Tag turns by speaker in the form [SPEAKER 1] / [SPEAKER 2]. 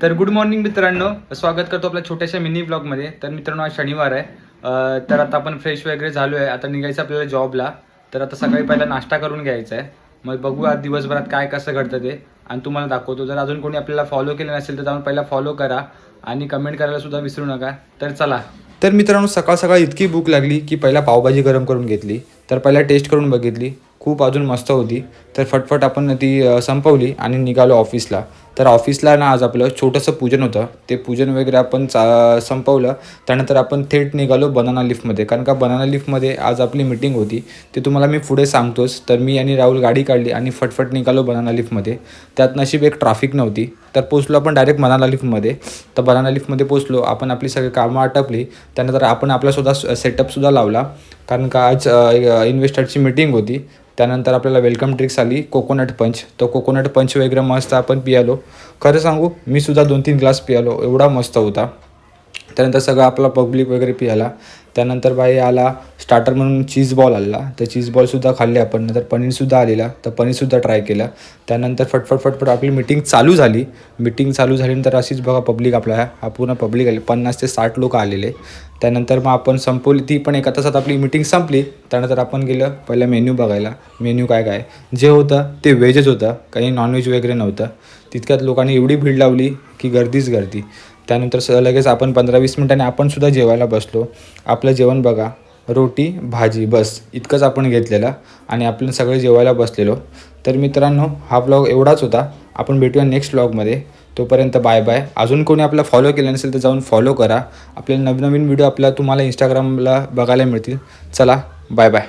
[SPEAKER 1] तर good morning मित्रांनो, स्वागत करतो आपल्या छोट्याशा मिनी ब्लॉगमध्ये. तर मित्रांनो, आज शनिवार आहे. तर आता आपण फ्रेश वगैरे झालो आहे. आता निघायचं आपल्याला जॉबला. तर आता सकाळी पहिला नाश्ता करून घ्यायचा आहे. मग बघू आज दिवसभरात काय कसं घडतं ते आणि तुम्हाला दाखवतो. जर अजून कोणी आपल्याला फॉलो केलं नसेल तर जाऊन पहिला फॉलो करा आणि कमेंट करायला सुद्धा विसरू नका. तर चला. तर मित्रांनो, सकाळ सकाळ इतकी भूक लागली की पहिला पावभाजी गरम करून घेतली. तर पहिला टेस्ट करून बघितली, खूप अजून मस्त होती. तर फटफट आपण ती संपवली आणि निघालो ऑफिसला. तर ऑफिसला ना आज आपलं छोटंसं पूजन होतं. ते पूजन वगैरे आपण संपवलं. त्यानंतर आपण थेट निघालो बनाना लीफमध्ये, कारण का बनाना लीफमध्ये आज आपली मीटिंग होती. ते तुम्हाला मी पुढे सांगतोच. तर मी आणि राहुल गाडी काढली आणि फटफट निघालो बनाना लीफमध्ये. त्यात नशीब एक ट्रॅफिक नव्हती. तर पोचलो आपण डायरेक्ट बनाना लीफमध्ये. तर बनाना लीफमध्ये पोचलो आपण, आपली सगळी कामं आटपली. त्यानंतर आपण आपलासुद्धा सेटअपसुद्धा लावला, कारण का आज इन्व्हेस्टरची मीटिंग होती. त्यानंतर आपल्याला वेलकम ड्रिंक्स आली कोकोनट पंच. तो कोकोनट पंच वगैरे मस्त आपण पियालो. खरं सांगू, मी सुद्धा 2-3 ग्लास पियालो, एवढा मस्त होता. त्यानंतर सगळं आपला पब्लिक वगैरे पियाला. त्यानंतर बाई आला स्टार्टर म्हणून चीज बॉल आला. तर चीज बॉलसुद्धा खाल्ले आपण. नंतर पनीरसुद्धा आलेला, तर पनीरसुद्धा ट्राय केलं. त्यानंतर फटफट आपली मीटिंग चालू झाली. मीटिंग चालू झाल्यानंतर अशीच बघा पब्लिक, आपला हा पूर्ण पब्लिक आले, 50 ते 60 लोक आलेले. त्यानंतर मग आपण संपवली ती पण, एका तासात आपली मीटिंग संपली. त्यानंतर आपण गेलं पहिला मेन्यू बघायला. मेन्यू काय जे होतं ते व्हेजच होतं, काही नॉनव्हेज वगैरे नव्हतं. तितक्यात लोकांनी एवढी भीड लावली की गर्दीच गर्दी. त्यानंतर लगेच आपण 15-20 मिनिटांनी आपणसुद्धा जेवायला बसलो. आपलं जेवण बघा, रोटी भाजी बस इतकंच आपण घेतलेलं आणि आपण सगळे जेवायला बसलेलो. तर मित्रांनो, हा ब्लॉग एवढाच होता. आपण भेटूया नेक्स्ट ब्लॉगमध्ये. तोपर्यंत बाय बाय. अजून कोणी आपला फॉलो केलं नसेल तर जाऊन फॉलो करा. आपल्याला नवीन व्हिडिओ तुम्हाला इंस्टाग्रामला बघायला मिळतील. चला, बाय बाय.